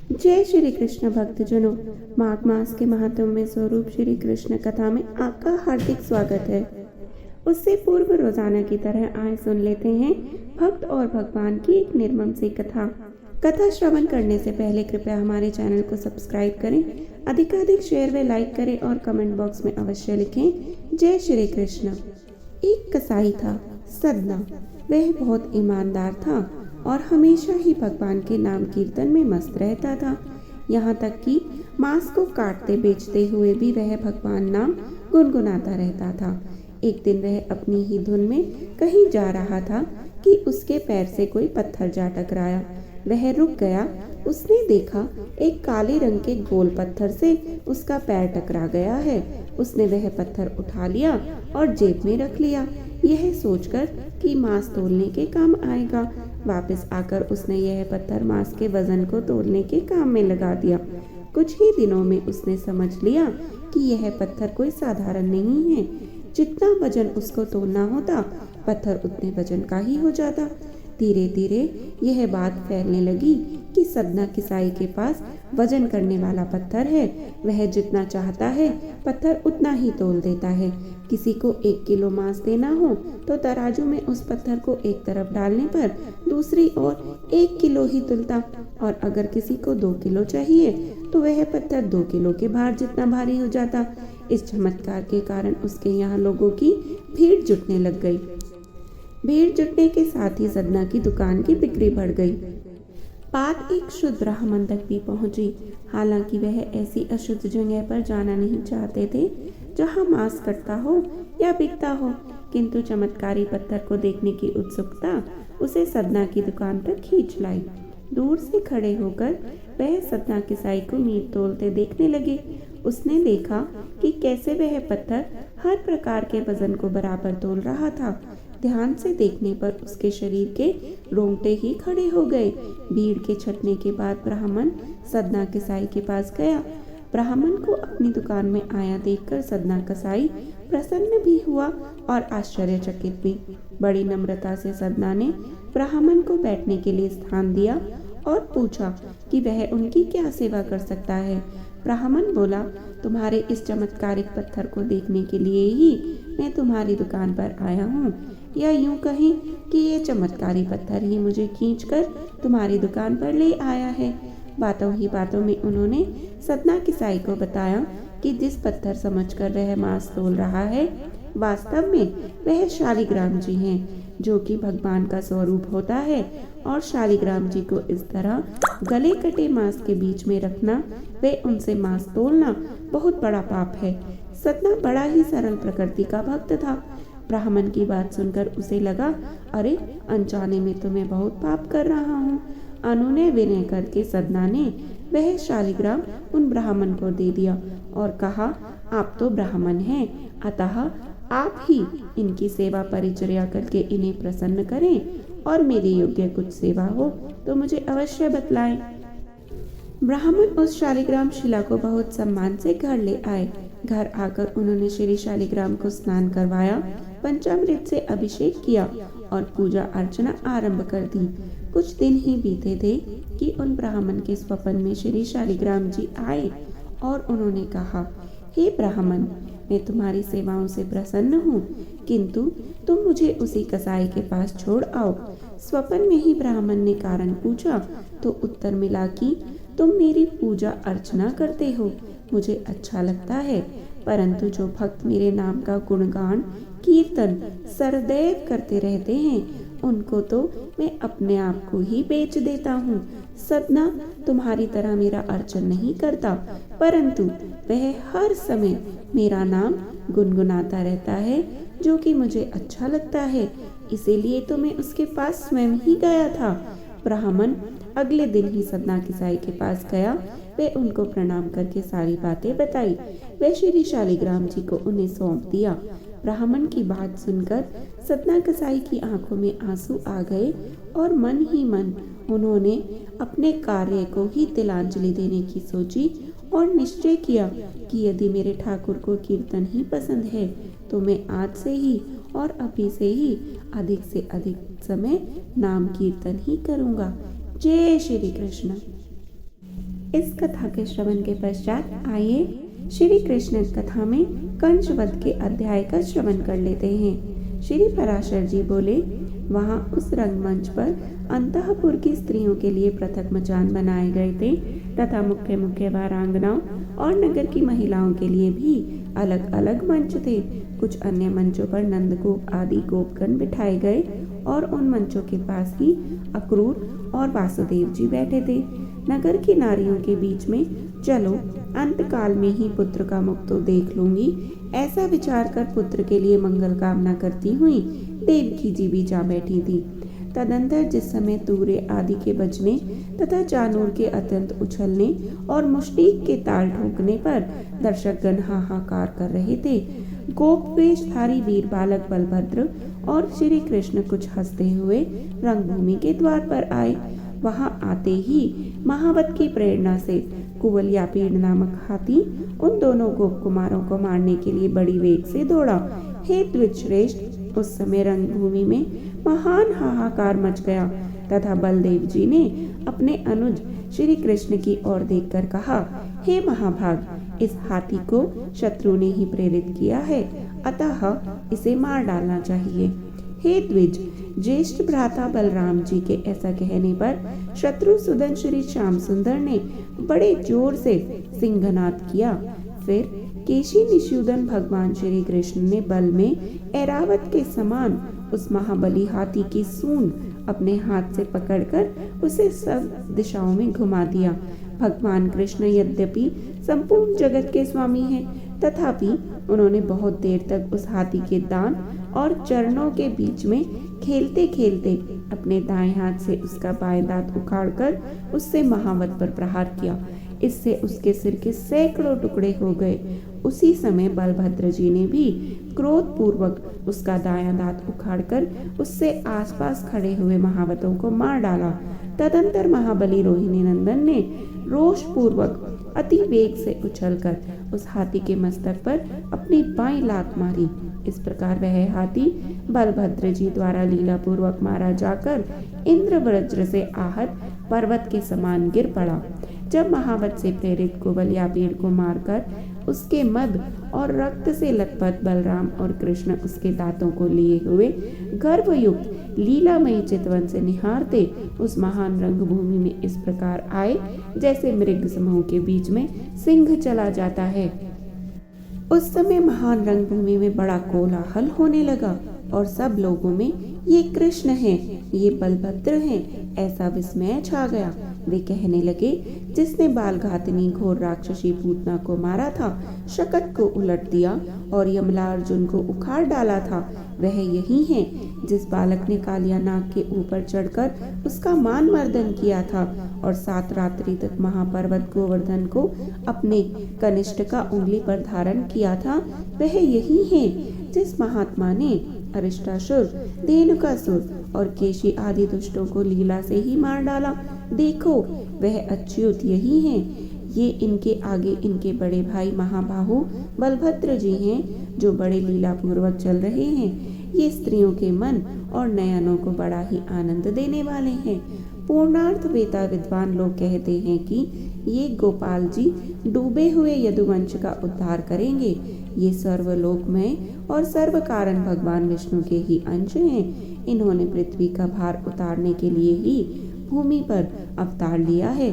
जय श्री कृष्ण भक्तजनों, माघ मास के महात्म्य स्वरूप श्री कृष्ण कथा में आपका हार्दिक स्वागत है। उससे पूर्व रोजाना की तरह आए सुन लेते हैं भक्त और भगवान की एक निर्मम सी कथा श्रवण करने से पहले कृपया हमारे चैनल को सब्सक्राइब करें, अधिकाधिक शेयर व लाइक करें और कमेंट बॉक्स में अवश्य लिखें जय श्री कृष्ण। एक कसाई था सदना। वह बहुत ईमानदार था और हमेशा ही भगवान के नाम कीर्तन में मस्त रहता था। यहाँ तक कि मांस को काटते बेचते हुए भी वह भगवान नाम गुनगुनाता रहता था। एक दिन वह अपनी ही धुन में कहीं जा रहा था कि उसके पैर से कोई पत्थर जा टकराया। वह रुक गया। उसने देखा एक काले रंग के गोल पत्थर से उसका पैर टकरा गया है। उसने वह पत्थर उठा लिया और जेब में रख लिया, यह सोचकर कि मांस तोलने के काम आएगा। वापस आकर उसने यह पत्थर मांस के वजन को तोलने के काम में लगा दिया। कुछ ही दिनों में उसने समझ लिया कि यह पत्थर कोई साधारण नहीं है। जितना वजन उसको तोलना होता, पत्थर उतने वजन का ही हो जाता। धीरे धीरे यह बात फैलने लगी कि सदना किसाई के पास वजन करने वाला पत्थर है। वह जितना चाहता है पत्थर उतना ही तोल देता है। किसी को 1 किलो मांस देना हो तो तराजू में उस पत्थर को एक तरफ डालने पर दूसरी ओर 1 किलो ही तुलता, और अगर किसी को 2 किलो चाहिए तो वह पत्थर 2 किलो के भार जितना भारी हो जाता। इस चमत्कार के कारण उसके यहाँ लोगों की भीड़ जुटने लग गई। भीड़ जुटने के साथ ही सदना की दुकान की बिक्री बढ़ गई। बात एक शुद्ध ब्राह्मण तक भी पहुंची। हालांकि वह ऐसी अशुद्ध जगह पर जाना नहीं चाहते थे जहां मांस कटता हो या बिकता हो, किंतु चमत्कारी पत्थर को देखने की उत्सुकता उसे सदना की दुकान पर खींच लाई। दूर से खड़े होकर वह सदना किसाई को मीट तोलते देखने लगे। उसने देखा कि कैसे वह पत्थर हर प्रकार के वजन को बराबर तोल रहा था। ध्यान से देखने पर उसके शरीर के रोंगटे ही खड़े हो गए। भीड़ के छटने के बाद ब्राह्मण सदना किसाई के पास गया। ब्राह्मण को अपनी दुकान में आया देखकर सदना कसाई प्रसन्न भी हुआ और आश्चर्यचकित भी। बड़ी नम्रता से सदना ने ब्राह्मण को बैठने के लिए स्थान दिया और पूछा कि वह उनकी क्या सेवा कर सकता है। ब्राह्मण बोला, तुम्हारे इस चमत्कारिक पत्थर को देखने के लिए ही मैं तुम्हारी दुकान पर आया हूँ, या यूं कहें कि ये चमत्कारी पत्थर ही मुझे खींचकर तुम्हारी दुकान पर ले आया है। बातों ही बातों में उन्होंने सदना किसाई को बताया कि जिस पत्थर समझकर वह मांस तोल रहा है, वास्तव में वह शालिग्राम जी हैं, जो कि भगवान का स्वरूप होता है। और शालिग्राम जी को इस तरह गले कटे मांस के बीच में रखना व उनसे मांस तोलना बहुत बड़ा पाप है। सदना बड़ा ही सरल प्रकृति का भक्त था। ब्राह्मण की बात सुनकर उसे लगा, अरे अनजाने में तो मैं बहुत पाप कर रहा हूँ। अनुनय विनय करके सदना ने वह शालिग्राम उन ब्राह्मण को दे दिया और कहा, आप तो ब्राह्मण हैं, अतः आप ही इनकी सेवा परिचर्या करके इन्हें प्रसन्न करें, और मेरे योग्य कुछ सेवा हो तो मुझे अवश्य बतलाएं। ब्राह्मण उस शालिग्राम शिला को बहुत सम्मान से घर ले आए। घर आकर उन्होंने श्री शालिग्राम को स्नान करवाया, पंचामृत से अभिषेक किया और पूजा अर्चना आरंभ कर दी। कुछ दिन ही बीते थे कि उन ब्राह्मण के स्वप्न में श्री शालिग्राम जी आए और उन्होंने कहा, हे ब्राह्मण, मैं तुम्हारी सेवाओं से प्रसन्न हूँ, किंतु तुम मुझे उसी कसाई के पास छोड़ आओ। स्वप्न में ही ब्राह्मण ने कारण पूछा तो उत्तर मिला कि तुम मेरी पूजा अर्चना करते हो, मुझे अच्छा लगता है, परंतु जो भक्त मेरे नाम का गुणगान कीर्तन सदैव करते रहते हैं, उनको तो मैं अपने आप को ही बेच देता हूँ। सदना तुम्हारी तरह मेरा अर्चन नहीं करता, परंतु वह हर समय मेरा नाम गुनगुनाता रहता है, जो कि मुझे अच्छा लगता है, इसीलिए तो मैं उसके पास स्वयं ही गया था। ब्राह्मण अगले दिन ही सदना किसाई के पास गया। वे उनको प्रणाम करके सारी बातें बताई। वे श्री शालिग्राम जी को उन्हें सौंप दिया। ब्राह्मण की बात सुनकर सदना कसाई की आंखों में आंसू आ गए और मन ही मन उन्होंने अपने कार्य को ही तिलांजलि देने की सोची और निश्चय किया कि यदि मेरे ठाकुर को कीर्तन ही पसंद है तो मैं आज से ही और अभी से ही अधिक से अधिक समय नाम कीर्तन ही करूँगा। जय श्री कृष्ण। इस कथा के श्रवण के पश्चात आइए श्री कृष्ण कथा में कंस वध के अध्याय का श्रवण कर लेते हैं। श्री पराशर जी बोले, वहाँ उस रंगमंच पर अंतःपुर की स्त्रियों के लिए पृथक मचान बनाए गए थे तथा मुख्य मुख्य वारांगनाओं और नगर की महिलाओं के लिए भी अलग अलग मंच थे। कुछ अन्य मंचों पर नंदगोप आदि गोपगण बिठाए गए और उन मंचों के पास ही अक्रूर और वासुदेव जी बैठे थे। नगर की नारियों के बीच में चलो अंत काल में ही पुत्र का मुख तो देख लूंगी, ऐसा विचार कर पुत्र के लिए मंगल कामना करती हुई देवकी जी भी जा बैठी थी। तदंतर जिस समय तूरे आदि के बजने तथा चानूर के अत्यंत उछलने और मुष्टिक के ताल ठोकने पर दर्शकगण हाहाकार कर रहे थे, गोपवेशधारी वीर बालक बलभद्र और श्री कृष्ण कुछ हंसते हुए रंगभूमि के द्वार पर आए। वहां आते ही महावत की प्रेरणा से कुवलयापीड़ नामक हाथी उन दोनों गोप कुमारों को मारने के लिए बड़ी वेग से दौड़ा। हे द्विजश्रेष्ठ, उस समय रंगभूमि में महान हाहाकार मच गया तथा बलदेव जी ने अपने अनुज श्री कृष्ण की ओर देखकर कहा, हे महाभाग, इस हाथी को शत्रु ने ही प्रेरित किया है, अतः इसे मार डालना चाहिए। हे द्विज, ज्येष्ठ भ्राता बलराम जी के ऐसा कहने पर शत्रुसूदन श्री श्याम सुंदर ने बड़े जोर से सिंहनाद किया। फिर केशी निशूदन भगवान श्री कृष्ण ने बल में ऐरावत के समान उस महाबली हाथी की सूंड अपने हाथ से पकड़कर उसे सब दिशाओं में घुमा दिया। भगवान कृष्ण यद्यपि संपूर्ण जगत के स्वामी हैं, तथापि उन्होंने बहुत देर तक उस हाथी के दांत और चरणों के बीच में खेलते खेलते अपने दाएं हाथ से उसका बाएं दांत उखाड़कर उससे महावत पर प्रहार किया। इससे उसके सिर के सैकड़ों टुकड़े हो गए। उसी समय बलभद्र जी ने भी क्रोध पूर्वक उसका दायां दांत उखाड़कर उससे आसपास खड़े हुए महावतों को मार डाला। तदंतर महाबली रोहिणी नंदन ने रोष पूर्वक अति वेग से उछलकर उस हाथी के मस्तक पर अपनी बाईं लात मारी। इस प्रकार वह हाथी बलभद्र जी द्वारा लीला पूर्वक मारा जाकर इंद्रवज्र से आहत पर्वत के समान गिर पड़ा। जब महावत से प्रेरित कुवलयापीड़ को मारकर उसके मद और रक्त से लथपथ बलराम और कृष्ण उसके दांतों को लिए हुए गर्भयुक्त लीलामयी चितवन से निहारते उस महान रंगभूमि में इस प्रकार आए जैसे मृग समूह के बीच में सिंह चला जाता है। उस समय महान रंगभूमि में बड़ा कोलाहल होने लगा और सब लोगों में ये कृष्ण हैं, ये बलभद्र हैं, ऐसा विस्मय छा गया। वे कहने लगे, जिसने बालघातनी घोर राक्षसी पूतना को मारा था, शकट को उलट दिया और यमला अर्जुन को उखाड़ डाला था, वह यही है। जिस बालक ने कालिया नाग के ऊपर चढ़कर उसका मान मर्दन किया था और 7 रात्रि तक महापर्वत गोवर्धन को अपने कनिष्ठ का उंगली पर धारण किया था, वह यही है। जिस महात्मा ने अरिष्टासुर, धेनुकासुर और केशी आदि दुष्टों को लीला से ही मार डाला, देखो वह अच्युत यही है। ये इनके आगे इनके बड़े भाई महाबाहु बलभद्र जी हैं, जो बड़े लीला पूर्वक चल रहे हैं। ये स्त्रियों के मन और नयनों को बड़ा ही आनंद देने वाले हैं। पूर्णार्थ वेता विद्वान लोग कहते हैं कि ये गोपाल जी डूबे हुए यदुवंश का उद्धार करेंगे। ये सर्वलोकमय और सर्व कारण भगवान विष्णु के ही अंश हैं। इन्होंने पृथ्वी का भार उतारने के लिए ही भूमि पर अवतार लिया है।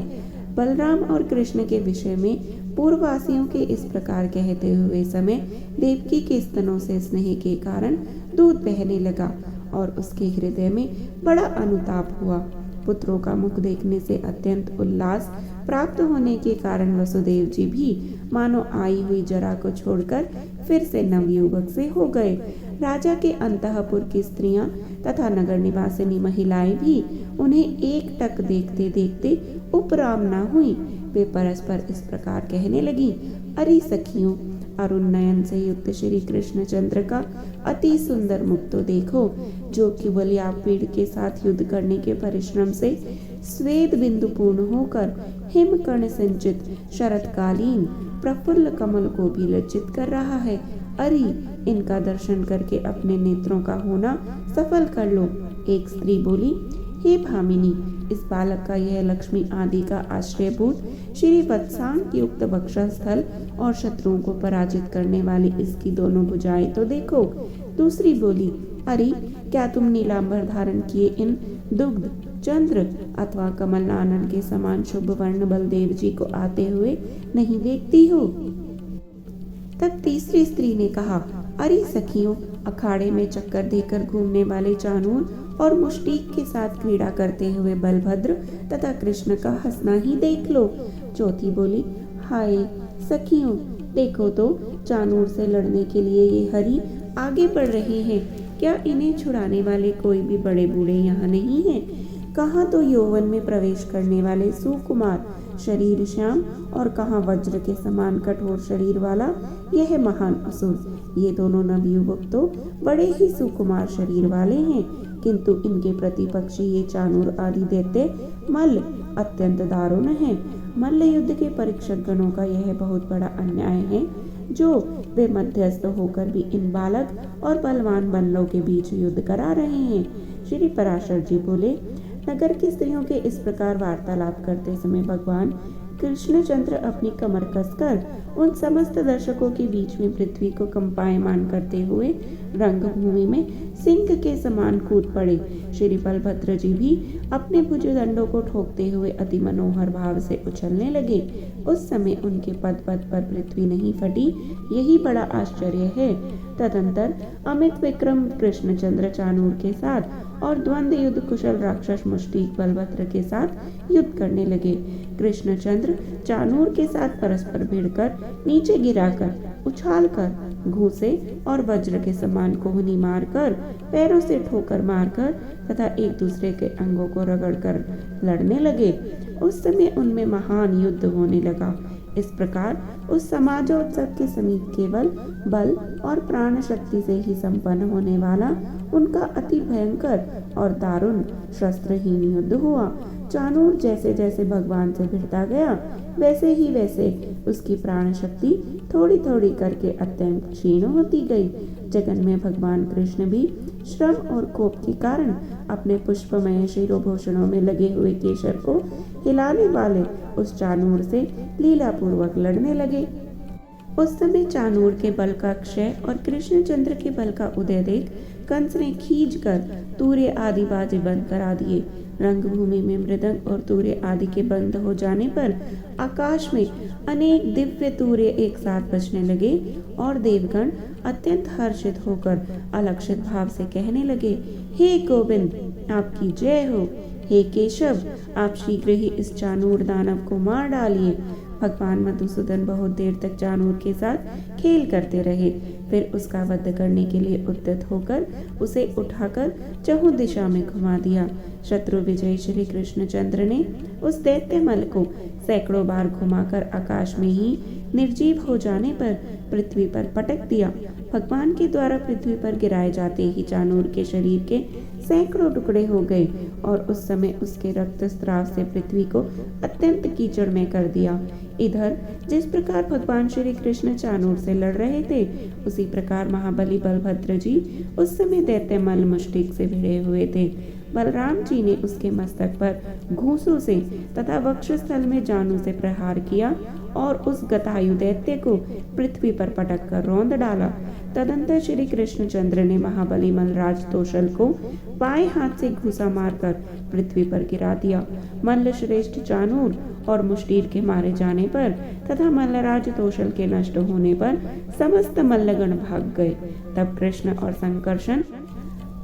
बलराम और कृष्ण के विषय में पूर्ववासियों के इस प्रकार कहते हुए समय देवकी के स्तनों से स्नेह के कारण दूध बहने लगा और उसके हृदय में बड़ा अनुताप हुआ। पुत्रों का मुख देखने से अत्यंत उल्लास प्राप्त होने के कारण वसुदेव जी भी मानो आई हुई जरा को छोड़कर फिर से नवयुवक से हो गए। राजा के अंतःपुर की स्त्रियां तथा नगर निवासिनी महिलाएं भी उन्हें एक टक देखते देखते उपराम न हुई। वे परस्पर इस प्रकार कहने लगी, अरे सखियों, अरुण नयन से युक्त श्री कृष्णचंद्र का अति सुंदर मुख तो देखो, जो कुवलयापीड़ के साथ युद्ध करने के परिश्रम से स्वेद बिंदु पूर्ण होकर हिमकर्ण संचित शरतकालीन प्रफुल्ल कमल को भी लज्जित कर रहा है। अरे इनका दर्शन करके अपने नेत्रों का होना सफल कर लो। एक स्त्री बोली, हे भामिनी, इस बालक का यह लक्ष्मी आदि का आश्रयभूत श्री वत्सांग युक्त वक्षस्थल और शत्रुओं को पराजित करने वाली इसकी दोनों भुजाएं तो देखो। दूसरी बोली, अरे क्या तुम नीलांबर धारण किए इन दुग्ध चंद्र अथवा कमल नानन के समान शुभ वर्ण बलदेव जी को आते हुए नहीं देखती हो? तब तीसरी स्त्री ने कहा, अरे सखियों, अखाड़े में चक्कर देकर घूमने वाले चानूर और मुष्टिक के साथ क्रीड़ा करते हुए बलभद्र तथा कृष्ण का हंसना ही देख लो। चौथी बोली, हाय सखियों, देखो तो चानूर से लड़ने के लिए ये हरि आगे बढ़ रहे हैं। क्या इन्हें छुड़ाने वाले कोई भी बड़े बूढ़े यहाँ नहीं हैं? कहाँ तो यौवन में प्रवेश करने वाले सुकुमार शरीर श्याम और कहाँ वज्र के समान कठोर शरीर वाला यह महान असुर। ये दोनों नवयुवक तो बड़े ही सुकुमार शरीर वाले हैं, किंतु इनके प्रतिपक्षी ये चानूर आदि दैत्य मल्ल अत्यंत दारुण है। मल्ल युद्ध के परीक्षक गणों का यह बहुत बड़ा अन्याय है जो वे मध्यस्थ होकर भी इन बालक और बलवान बल्लों के बीच युद्ध करा रहे हैं। श्री पराशर जी बोले, नगर की स्त्रियों के इस प्रकार वार्तालाप करते समय भगवान कृष्णचंद्र अपनी कमर कसकर उन समस्त दर्शकों के बीच में पृथ्वी को कंपायमान करते हुए रंगभूमि में सिंह के समान कूद पड़े। श्री बलभद्र जी भी अपने भुजदंडों को ठोकते हुए अति मनोहर भाव से उछलने लगे। उस समय उनके पद पद पर पृथ्वी नहीं फटी, यही बड़ा आश्चर्य है। तदंतर अमित विक्रम कृष्णचंद्र चानूर के साथ और द्वंद्व युद्ध कुशल राक्षस मुष्टिक बलभद्र के साथ युद्ध करने लगे। कृष्णचंद्र चानूर के साथ परस्पर भिड़कर नीचे गिराकर उछालकर घूसे और वज्र के समान कोहनी मारकर पैरों से ठोकर मारकर तथा एक दूसरे के अंगों को रगड़कर लड़ने लगे। उस समय उनमें महान युद्ध होने लगा। इस प्रकार उस समाजोत्सव के समीप केवल बल और प्राण शक्ति से ही संपन्न होने वाला उनका अति भयंकर और दारुण शस्त्रहीन युद्ध हुआ। चानूर जैसे जैसे भगवान से भिड़ता गया वैसे ही वैसे उसकी प्राण शक्ति थोड़ी थोड़ी करके अत्यंत क्षीण होती गई। जगन में भगवान कृष्ण भी श्रम और कोप के कारण अपने पुष्पमय शिरोभूषणों में लगे हुए केशर को हिलाने वाले उस चानूर से लीलापूर्वक लड़ने लगे। उस समय चानूर के बल का क्षय और कृष्णचंद्र के बल का उदय देख कंस ने खींचकर तूर्य आदि बाजे बंद करा दिए। रंगभूमि में मृदंग और तूर्य आदि के बंद हो जाने पर आकाश में अनेक दिव्य तूर्य एक साथ बजने लगे और देवगण अत्यंत हर्षित होकर अलक्षित भाव से कहने लगे, हे गोविंद आपकी जय हो। हे केशव, आप शीघ्र ही इस चानूर दानव को मार डालिए। भगवान मधुसूदन बहुत देर तक चानूर के साथ खेल करते रहे, फिर उसका वध करने के लिए उद्यत होकर उसे उठाकर चहुं दिशा में घुमा दिया। शत्रु विजयी श्री कृष्णचंद्र ने उस दैत्य मल को सैकड़ों बार घुमाकर आकाश में ही निर्जीव हो जाने पर पृथ्वी पर पटक दिया। भगवान के द्वारा पृथ्वी पर गिराए जाते ही चानूर के शरीर के सैकड़ों टुकड़े हो गए और उस समय उसके रक्त स्राव से पृथ्वी को अत्यंत कीचड़ में कर दिया। इधर जिस प्रकार भगवान श्री कृष्ण चानूर से लड़ रहे थे, उसी प्रकार महाबली बलभद्र जी उस समय दैत्य मल मुष्टिक से भिड़े हुए थे। बलराम जी ने उसके मस्तक पर घूंसों से तथा वक्षस्थल में जानू से प्रहार किया और उस गतायु दैत्य को पृथ्वी पर पटक कर रौंद डाला। तदंतर श्री कृष्णचंद्र ने महाबली मलराज तोषल को बाएं हाथ से घूसा मारकर पृथ्वी पर गिरा दिया। मल्ल श्रेष्ठ चानूर और मुष्टिर के मारे जाने पर तथा मल्लराज तोषल के नष्ट होने पर समस्त मल्लगण भाग गए। तब कृष्ण और संकर्षण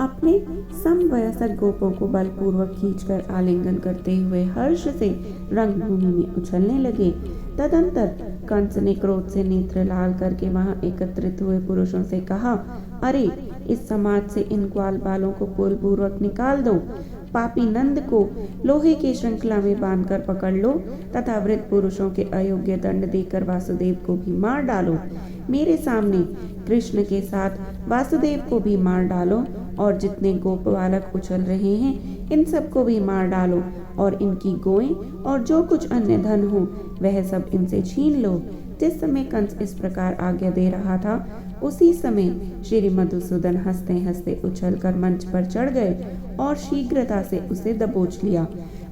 अपने समवयस्क गोपों को बलपूर्वक खींचकर आलिंगन करते हुए हर्ष से रंगभूमि में उछलने लगे। तदंतर कंस ने क्रोध से नेत्र लाल करके वहां एकत्रित हुए पुरुषों से कहा, अरे इस समाज से इन ग्वाल बालों को बलपूर्वक निकाल दो। पापी नंद को लोहे की श्रृंखला में बांधकर पकड़ लो तथा वृद्ध पुरुषों के अयोग्य दंड देकर वासुदेव को भी मार डालो। मेरे सामने कृष्ण के साथ वासुदेव को भी मार डालो और जितने गोप बालक उछल रहे हैं इन सबको भी मार डालो और इनकी गोएं और जो कुछ अन्य धन हो वह सब इनसे छीन लो। जिस समय कंस इस प्रकार आज्ञा दे रहा था उसी समय श्री मधुसूदन हंसते हंसते उछलकर मंच पर चढ़ गए और शीघ्रता से उसे दबोच लिया।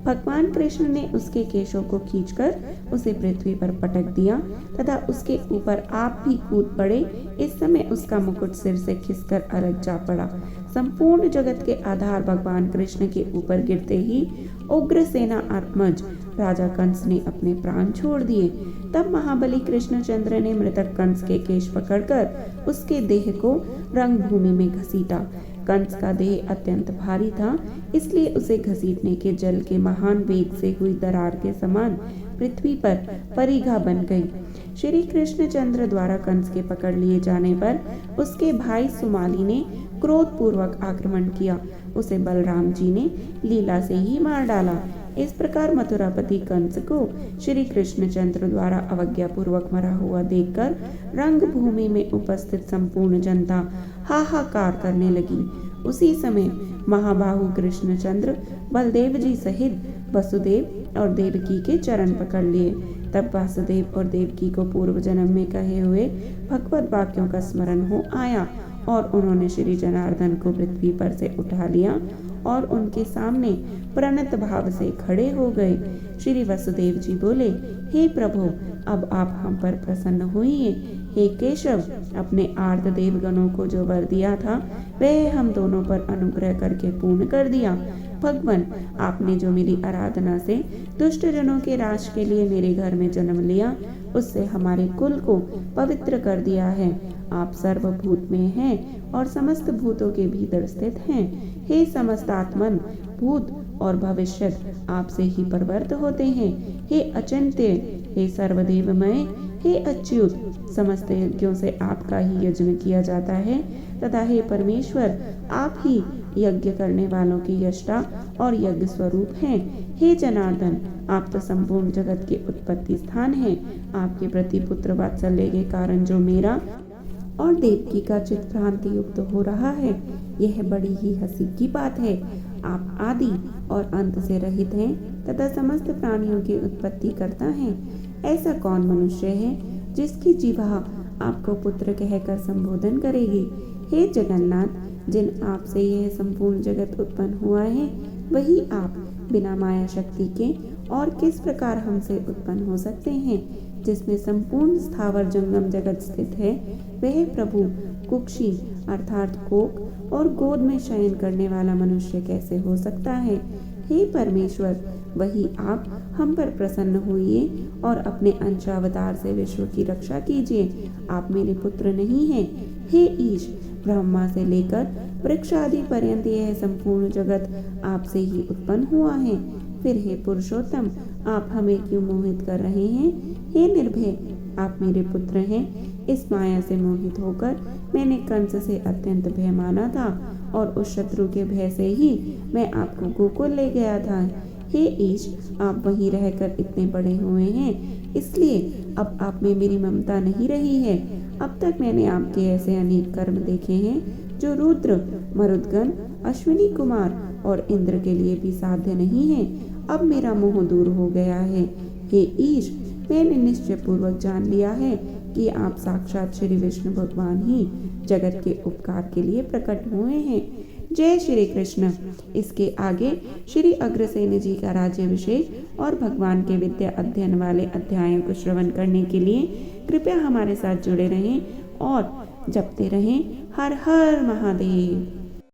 भगवान कृष्ण ने उसके केशों को खींचकर उसे पृथ्वी पर पटक दिया तथा उसके ऊपर आप भी कूद पड़े। इस समय उसका मुकुट सिर से खिसकर अलग जा पड़ा। संपूर्ण जगत के आधार भगवान कृष्ण के ऊपर गिरते ही उग्रसेना आत्मज राजा कंस ने अपने प्राण छोड़ दिए। तब महाबली कृष्णचंद्र ने मृतक कंस के केश पकड़कर उसके देह को रंगभूमि में घसीटा। कंस का देह अत्यंत भारी था, इसलिए उसे घसीटने के जल के महान वेग से हुई दरार के समान पृथ्वी पर परिघा बन गई। श्री कृष्णचंद्र द्वारा कंस के पकड़ लिए जाने पर उसके भाई सुमाली ने क्रोध पूर्वक आक्रमण किया। उसे बलराम जी ने लीला से ही मार डाला। इस प्रकार मथुरापति कंस को श्री कृष्णचंद्र द्वारा अवज्ञा पूर्वक मरा हुआ देखकर रंगभूमि में उपस्थित संपूर्ण जनता हाहाकार करने लगी। उसी समय महाबाहु कृष्णचंद्र बलदेव जी सहित वसुदेव और देवकी के चरण पकड़ लिए। तब वासुदेव और देवकी को पूर्व जन्म में कहे हुए भगवत वाक्यों का स्मरण हो आया और उन्होंने श्री जनार्दन को पृथ्वी पर से उठा लिया और उनके सामने प्रणत भाव से खड़े हो गए। श्री वसुदेव जी बोले, हे प्रभु, अब आप हम पर प्रसन्न होइए। हे केशव, अपने आर्त देवगणों को जो वर दिया था वह हम दोनों पर अनुग्रह करके पूर्ण कर दिया। भगवान, आपने जो मेरी आराधना से दुष्ट जनों के राज के लिए मेरे घर में जन्म लिया, उससे हमारे कुल को पवित्र कर दिया है। आप सर्वभूत में हैं और समस्त भूतों के भीतर स्थित हैं। हे समस्त आत्मन, भूत और भविष्य आपसे ही प्रवृत्त होते हैं। हे अचिंत्य, हे सर्वदेवमय, हे अच्युत, समस्त यज्ञों से आपका ही यज्ञ किया जाता है तथा हे परमेश्वर, आप ही यज्ञ करने वालों के यष्टा और यज्ञ स्वरूप हैं। हे जनार्दन, आप तो संपूर्ण जगत के उत्पत्ति स्थान हैं। आपके प्रति पुत्र वात्सल्य के कारण जो मेरा और देवकी का चित्त भ्रांति युक्त हो रहा है, यह बड़ी ही हंसी की बात है। आप आदि और अंत से रहित हैं तथा समस्त प्राणियों की उत्पत्ति करता है। ऐसा कौन मनुष्य है जिसकी जीवा आपको पुत्र कहकर संबोधन करेगी? हे जगन्नाथ, जिन आप से यह संपूर्ण जगत उत्पन्न हुआ है, वही आप बिना माया शक्ति के और किस प्रकार हमसे उत्पन्न हो सकते हैं? जिसमें संपूर्ण स्थावर जंगम जगत स्थित है, वह प्रभु कुक्षी अर्थात कोक और गोद में शयन करने वाला मनुष्य कैसे हो सकता है? हे परमेश्वर, वही आप हम पर प्रसन्न होइए और अपने अंशावतार से विश्व की रक्षा कीजिए। आप मेरे पुत्र नहीं हैं। हे ईश, ब्रह्मा से लेकर वृक्ष आदि पर्यंत यह संपूर्ण जगत आपसे ही उत्पन्न हुआ है। फिर हे पुरुषोत्तम, आप हमें क्यों मोहित कर रहे हैं? हे निर्भय, आप मेरे पुत्र हैं। इस माया से मोहित होकर मैंने कंस से अत्यंत भय माना था और उस शत्रु के भय से ही मैं आपको गोकुल ले गया था। हे ईश, आप वहीं रहकर इतने बड़े हुए हैं, इसलिए अब आप में मेरी ममता नहीं रही है। अब तक मैंने आपके ऐसे अनेक कर्म देखे हैं जो रुद्र, मरुदगण, अश्विनी कुमार और इंद्र के लिए भी साध्य नहीं है। अब मेरा मोह दूर हो गया है। हे ईश, मैंने निश्चय पूर्वक जान लिया है कि आप साक्षात श्री विष्णु भगवान ही जगत के उपकार के लिए प्रकट हुए हैं। जय श्री कृष्ण। इसके आगे श्री अग्रसेन जी का राज्याभिषेक और भगवान के विद्या अध्ययन वाले अध्यायों को श्रवण करने के लिए कृपया हमारे साथ जुड़े रहें और जपते रहें हर हर महादेव।